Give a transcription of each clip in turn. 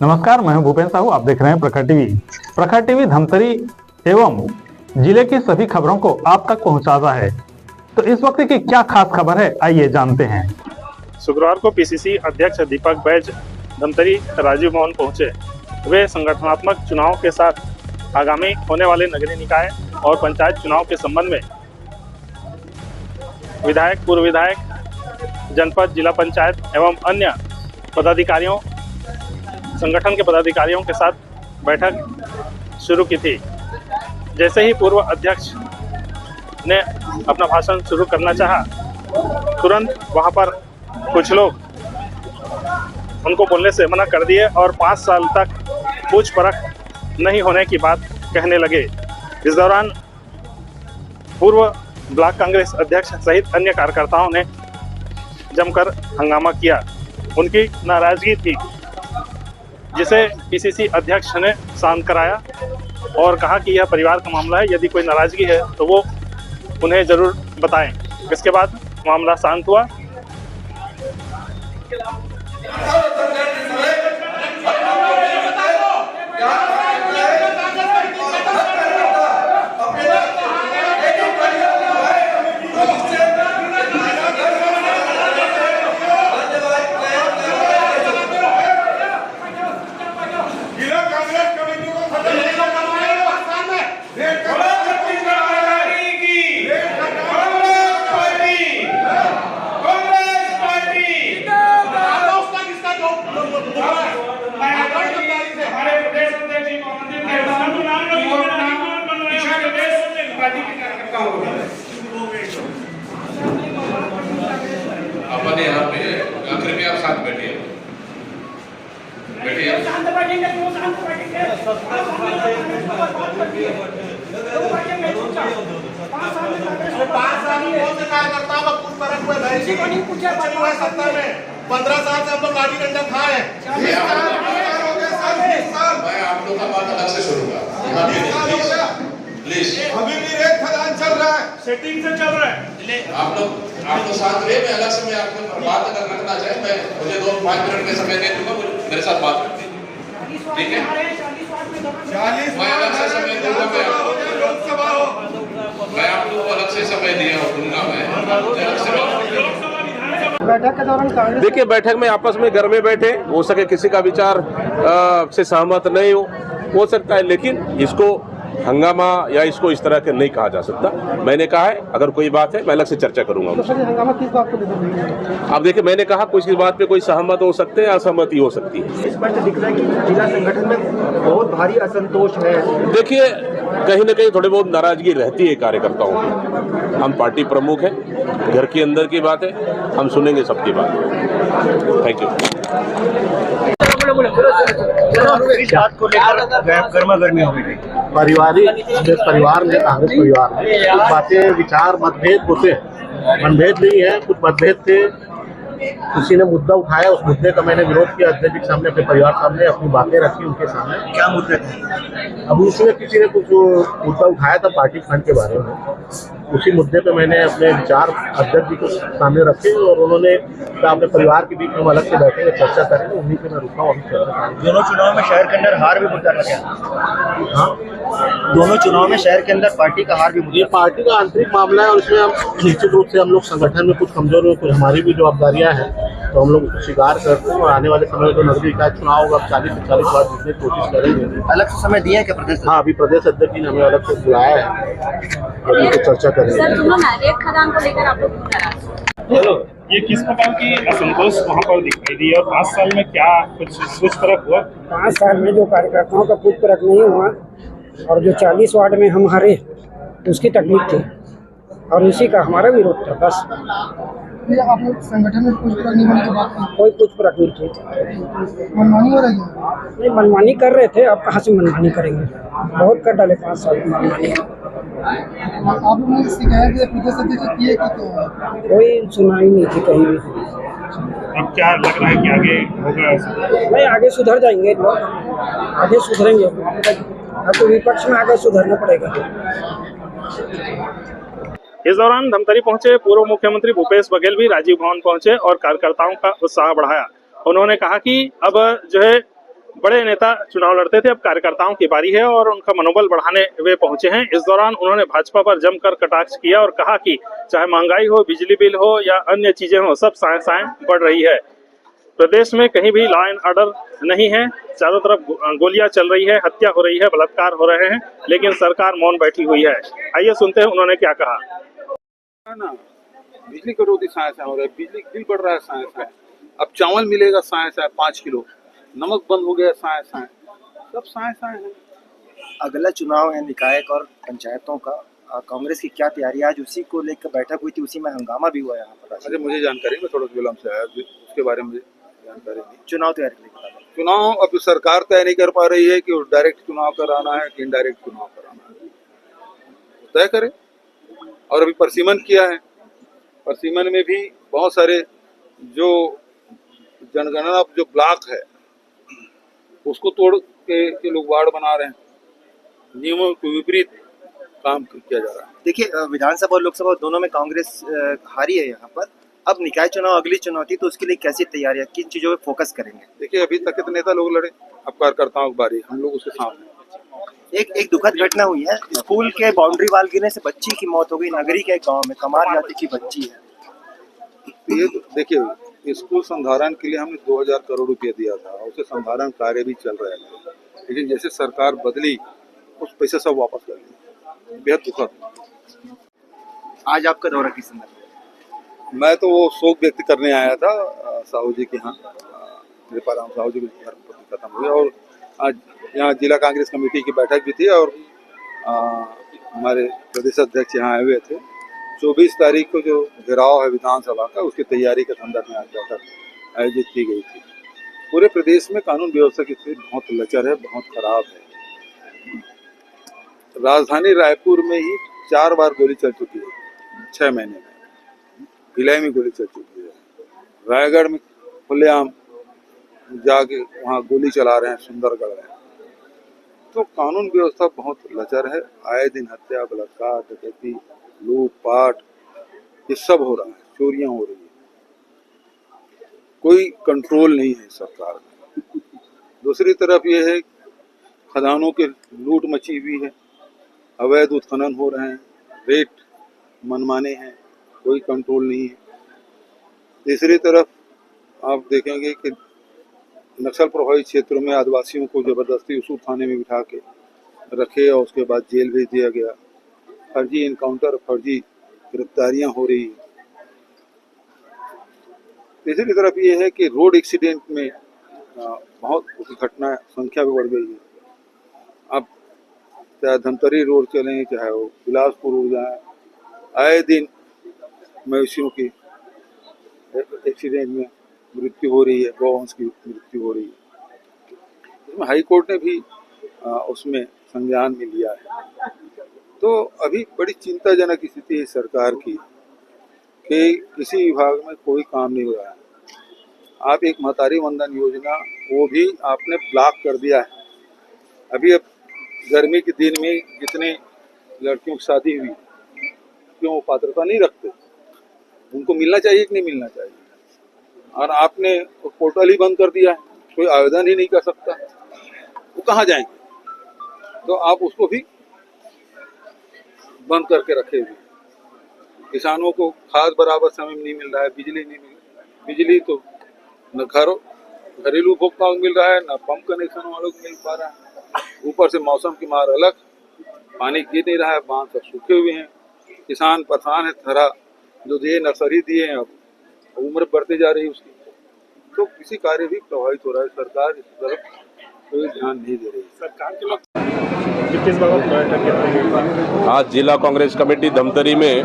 नमस्कार, मैं हूं भूपेंद्र साहू। आप देख रहे हैं प्रखर टीवी। प्रखर टीवी धमतरी एवं जिले की सभी खबरों को आप तक पहुंचाता है। तो इस वक्त की क्या खास खबर है, आइए जानते हैं। शुक्रवार को पीसीसी अध्यक्ष दीपक बैज धमतरी राजीव भवन पहुंचे। वे संगठनात्मक चुनाव के साथ आगामी होने वाले नगरीय निकाय और पंचायत चुनाव के संबंध में विधायक, पूर्व विधायक, जनपद, जिला पंचायत एवं अन्य पदाधिकारियों, संगठन के पदाधिकारियों के साथ बैठक शुरू की थी। जैसे ही पूर्व अध्यक्ष ने अपना भाषण शुरू करना चाहा, तुरंत वहां पर कुछ लोग उनको बोलने से मना कर दिए और 5 साल तक पूछ परख नहीं होने की बात कहने लगे। इस दौरान पूर्व ब्लॉक कांग्रेस अध्यक्ष सहित अन्य कार्यकर्ताओं ने जमकर हंगामा किया। उनकी नाराजगी थी, जिसे पीसीसी अध्यक्ष ने शांत कराया और कहा कि यह परिवार का मामला है, यदि कोई नाराजगी है तो वो उन्हें जरूर बताएं। इसके बाद मामला शांत हुआ। अपन यहाँ पे आखिर में आप साथ बैठिए, बैठिए। शांत बैठेंगे तो शांत बैठेंगे। 5 साल में कौन से कार्यकर्ता का कुछ फर्क हुआ है? किसी को नहीं पूछा। 15 साल से हम लोग गाड़ी डंडा खाए हैं। मैं आप लोग का बात अलग से सुनूंगा, प्लीज। अभी भी रेत खदान चल रहा है, सेटिंग से चल रहा है। आप लोग साथ रहे। मैं अलग से मैं आपको बात अगर रखना चाहे, मैं मुझे 2-5 मिनट का समय दे दूंगा, मेरे साथ बात करते हैं, ठीक है? मैं अलग से समय दूंगा, मैं आप लोगों को अलग से समय दूंगा। मैं अलग से बैठक के दौरान कांग्रेस देखिए, बैठक में आपस में घर में बैठे हो सके, किसी का विचार से सहमत नहीं हो सकता है, लेकिन इसको हंगामा या इसको इस तरह के नहीं कहा जा सकता। मैंने कहा है अगर कोई बात है मैं अलग से चर्चा करूंगा। तो हंगामा किस बात को लेकर है? अब देखिए, मैंने कहा कुछ इस बात पे कोई सहमत हो सकते हैं, असहमति हो सकती है। स्पष्ट दिख रहा है कि जिला संगठन में बहुत भारी असंतोष है। देखिए, कहीं ना कहीं थोड़ी बहुत नाराजगी रहती है कार्यकर्ताओं की। हम पार्टी प्रमुख हैं, घर के अंदर की बात है, हम सुनेंगे सबकी बात। Thank you. बात को लेकर गर्मा गर्मी हो गई। पारिवारिक परिवार में, कांग्रेस परिवार में कुछ बातें, विचार, मतभेद होते हैं। मनभेद नहीं है, कुछ मतभेद थे। किसी ने मुद्दा उठाया, उस मुद्दे का मैंने विरोध किया अध्यक्ष के सामने, अपने परिवार सामने अपनी बातें रखी उनके सामने। क्या मुद्दे थे? अब उसमें किसी ने कुछ मुद्दा उठाया था पार्टी फंड के बारे में। उसी मुद्दे पे मैंने अपने विचार अध्यक्ष जी को सामने रखे और उन्होंने अपने परिवार के बीच में अलग से बैठेंगे, चर्चा करेंगे। उन्हीं पे मैं रुका हूँ, अभी चर्चा करेंगे। दोनों चुनाव में शहर के अंदर हार भी मुद्दा लगा। हाँ, दोनों चुनाव में शहर के अंदर पार्टी का हार भी मुद्दा। ये पार्टी का आंतरिक मामला है और इसमें हम निश्चित रूप से हम लोग संगठन में कुछ कमजोर हो, कुछ हमारी भी जवाबदारियां हैं, तो हम लोग उसको स्वीकार करते हैं। और आने वाले समय में जो नगरीय निकाय चुनाव होगा, 40 से 40 बार जीतने की कोशिश करेंगे। अलग से समय दिया है क्या प्रदेश? हाँ, अभी प्रदेश अध्यक्ष जी ने हमें अलग से बुलाया है, अभी तो चर्चा करेंगे। खदान को लेकर आप लोग हेलो, ये किस प्रकार की असंतोष वहाँ पर दिखाई दी और 5 साल में क्या कुछ फर्क हुआ? 5 साल में जो कार्यकर्ताओं का कुछ फर्क नहीं हुआ और जो 40 वार्ड में हम हारे, उसकी तकलीफ थी और उसी का हमारा विरोध था। बस आप लोग संगठन में कुछ फर्क नहीं होने की बात की। कोई कुछ फर्क नहीं थी। मनमानी हो रही है? नहीं, मनमानी कर रहे थे। अब कहाँ से मनमानी करेंगे? बहुत कर डाले 5 साल में मनमानी। आप लोगों ने शिकायत प्रदेश अध्यक्ष की है कि क्या? कोई सुनाई नहीं थी कहीं भी। अब क्या लग रहा है कि आगे होगा? नहीं, आगे सुधर जाएंगे लोग, आगे सुधरेंगे। अब तो विपक्ष में आगे सुधरना पड़ेगा। इस दौरान धमतरी पहुंचे पूर्व मुख्यमंत्री भूपेश बघेल भी राजीव भवन पहुंचे और कार्यकर्ताओं का उत्साह बढ़ाया। उन्होंने कहा कि अब जो है बड़े नेता चुनाव लड़ते थे, अब कार्यकर्ताओं की बारी है और उनका मनोबल बढ़ाने वे पहुंचे हैं। इस दौरान उन्होंने भाजपा पर जमकर कटाक्ष किया और कहा कि चाहे महंगाई हो, बिजली बिल हो या अन्य चीजें हो, सब साएं बढ़ रही है। प्रदेश में कहीं भी लॉ एंड ऑर्डर नहीं है, चारों तरफ गोलियां चल रही है, हत्या हो रही है, बलात्कार हो रहे हैं, लेकिन सरकार मौन बैठी हुई है। आइए सुनते हैं उन्होंने क्या कहा। ना बिजली कटौती साए हो रहा है, बिजली बिल बढ़ रहा है साए। अब चावल मिलेगा साए 5 किलो, नमक बंद हो गया साए सब साए है। अगला चुनाव है निकायक और पंचायतों का, कांग्रेस की क्या तैयारी है? आज उसी को लेकर बैठक हुई थी, उसी में हंगामा भी हुआ यहाँ पर। अरे मुझे जानकारी, मैं थोड़ा विलम्ब से आया, उसके बारे में जानकारी नहीं। चुनाव तैयारी के लिए चुनाव अब सरकार तय नहीं कर पा रही है कि डायरेक्ट चुनाव कराना है कि इनडायरेक्ट चुनाव कराना है, तय करे। और अभी परसीमन किया है, परसीमन में भी बहुत सारे जो जनगणना जो ब्लॉक है उसको तोड़ के लोग वार्ड बना रहे हैं, नियमों के विपरीत काम किया जा रहा है। देखिए, विधानसभा और लोकसभा दोनों में कांग्रेस हारी है यहाँ पर। अब निकाय चुनाव अगली चुनौती, तो उसके लिए कैसी तैयारियां, किन चीजों पे फोकस करेंगे? देखिए, अभी तक कितने नेता लोग लड़े, अब कार्यकर्ताओं की बारी, हम लोग उसके सामने। एक दुखद घटना हुई है, स्कूल के बाउंड्री वाल गिरने से बच्ची की मौत हो गई, नगरी के एक गाँव में, कमार जाति की बच्ची है। ये देखिए, स्कूल संधारण के लिए हमने 2000 करोड़ रुपये दिया था, उसे संधारण कार्य भी चल रहे हैं, लेकिन जैसे सरकार बदली उस पैसे सब वापस कर लिए, बेहद दुखद। आज आपका दौरा किस संदर्भ में? मैं तो वो शोक व्यक्त करने आया था साहू जी के यहाँ, कृपाराम साहू जी की धर्मपत्नी खत्म हुई, और आज यहाँ जिला कांग्रेस कमेटी की बैठक भी थी और हमारे प्रदेश अध्यक्ष यहाँ आए हुए थे। 24 तारीख को जो घेराव है विधानसभा का, उसकी तैयारी के संदर्भ में आज बैठक आयोजित की गई थी। पूरे प्रदेश में कानून व्यवस्था की स्थिति बहुत लचर है, बहुत खराब है। राजधानी रायपुर में ही 4 बार गोली चल चुकी है 6 महीने में, भिलाई में गोली चल चुकी है, रायगढ़ में खुलेआम जाके वहाँ गोली चला रहे हैं, सुंदरगढ़ में। तो कानून व्यवस्था बहुत लचर है, आए दिन हत्या, बलात्कार, डकैती, लूटपाट, ये सब हो रहा है, चोरियां हो रही है, कोई कंट्रोल नहीं है सरकार में। दूसरी तरफ ये है, खदानों के लूट मची हुई है, अवैध उत्खनन हो रहे हैं, रेट मनमाने हैं, कोई कंट्रोल नहीं है। तीसरी तरफ आप देखेंगे कि नक्सल प्रभावित क्षेत्रों में आदिवासियों को जबरदस्ती उसूल थाने में बिठा के रखे और उसके बाद जेल भेज दिया गया, फर्जी इनकाउंटर, फर्जी गिरफ्तारियां हो रही है। तीसरी तरफ ये है कि रोड एक्सीडेंट में बहुत घटना संख्या भी बढ़ गई है। अब चाहे धमतरी रोड चलें, चाहे वो बिलासपुर हो जाए, आए दिन मवेशियों की एक्सीडेंट में मृत्यु हो रही है, गौवंश की मृत्यु हो रही है। इसमें हाई कोर्ट ने भी उसमें संज्ञान में लिया है। तो अभी बड़ी चिंताजनक स्थिति है सरकार की कि किसी विभाग में कोई काम नहीं हो रहा है। आप एक महतारी वंदन योजना, वो भी आपने ब्लॉक कर दिया है। अभी अब गर्मी के दिन में जितने लड़कियों की शादी हुई, क्यों पात्रता नहीं रखते, उनको मिलना चाहिए कि नहीं मिलना चाहिए, और आपने पोर्टल ही बंद कर दिया है, कोई आवेदन ही नहीं कर सकता, वो कहाँ जाएंगे? तो आप उसको भी बंद करके रखे हुए। किसानों को खाद बराबर समय में नहीं मिल रहा है, बिजली नहीं मिल रही है, बिजली तो न घरेलू उपभोक्ताओं को मिल रहा है, न पंप कनेक्शन वालों को मिल पा रहा है। ऊपर से मौसम की मार अलग, पानी गिर नहीं रहा है, बांध सब सूखे हुए हैं, किसान परेशान है। थरा जो दिए नर्सरी दिए हैं, अब उम्र बढ़ते जा रही है उसकी, तो किसी कार्य भी प्रभावित हो रहा है। सरकार इस तरफ कोई ध्यान नहीं दे रही। सरकार के लोग आज जिला कांग्रेस कमेटी धमतरी में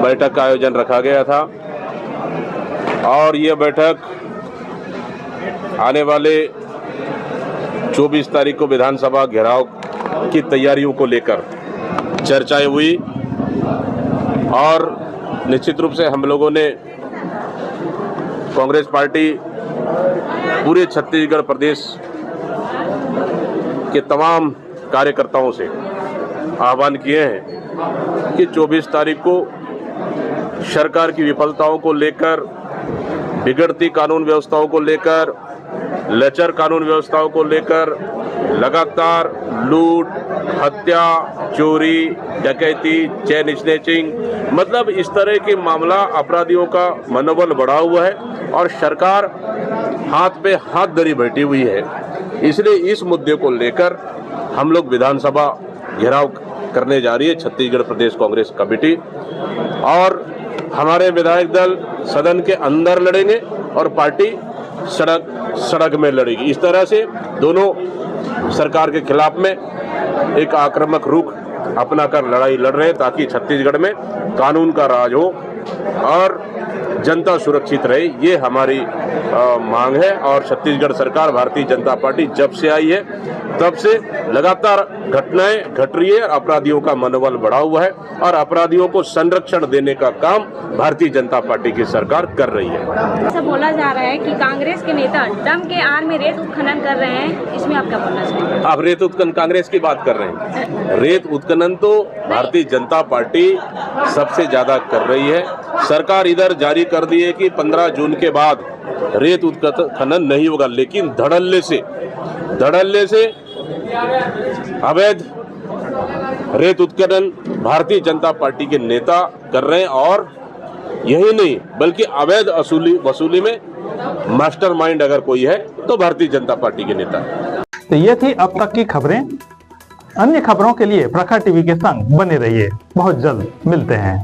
बैठक का आयोजन रखा गया था और ये बैठक आने वाले 24 तारीख को विधानसभा घेराव की तैयारियों को लेकर चर्चाएं हुई और निश्चित रूप से हम लोगों ने कांग्रेस पार्टी पूरे छत्तीसगढ़ प्रदेश के तमाम कार्यकर्ताओं से आह्वान किए हैं कि 24 तारीख को सरकार की विफलताओं को लेकर बिगड़ती कानून व्यवस्थाओं को लेकर, लचर कानून व्यवस्थाओं को लेकर लगातार लूट, हत्या, चोरी, डकैती, चेन स्नैचिंग, मतलब इस तरह के मामला अपराधियों का मनोबल बढ़ा हुआ है और सरकार हाथ पे हाथ धरी बैठी हुई है। इसलिए इस मुद्दे को लेकर हम लोग विधानसभा घेराव करने जा रही है, छत्तीसगढ़ प्रदेश कांग्रेस कमेटी, और हमारे विधायक दल सदन के अंदर लड़ेंगे और पार्टी सड़क में लड़ेगी। इस तरह से दोनों सरकार के खिलाफ में एक आक्रामक रुख अपनाकर लड़ाई लड़ रहे हैं ताकि छत्तीसगढ़ में कानून का राज हो और जनता सुरक्षित रहे। ये हमारी मांग है और छत्तीसगढ़ सरकार, भारतीय जनता पार्टी जब से आई है तब से लगातार घटनाएं घट रही है और अपराधियों का मनोबल बढ़ा हुआ है और अपराधियों को संरक्षण देने का काम भारतीय जनता पार्टी की सरकार कर रही है। ऐसा बोला जा रहा है कि कांग्रेस के नेता दम के आड़ में रेत उत्खनन कर रहे हैं, इसमें आप क्या बोलना चाहेंगे? आप रेत उत्खनन कांग्रेस की बात कर रहे हैं। रेत उत्खनन तो भारतीय जनता पार्टी सबसे ज्यादा कर रही है। सरकार इधर जारी कर दी है कि 15 जून के बाद रेत उत्खनन नहीं होगा, लेकिन धड़ल्ले से अवैध रेत उत्खनन भारतीय जनता पार्टी के नेता कर रहे हैं और यही नहीं बल्कि अवैध वसूली में मास्टरमाइंड अगर कोई है तो भारतीय जनता पार्टी के नेता है। तो ये थी अब तक की खबरें। अन्य खबरों के लिए प्रखर टीवी के संग बने रहिए। बहुत जल्द मिलते हैं।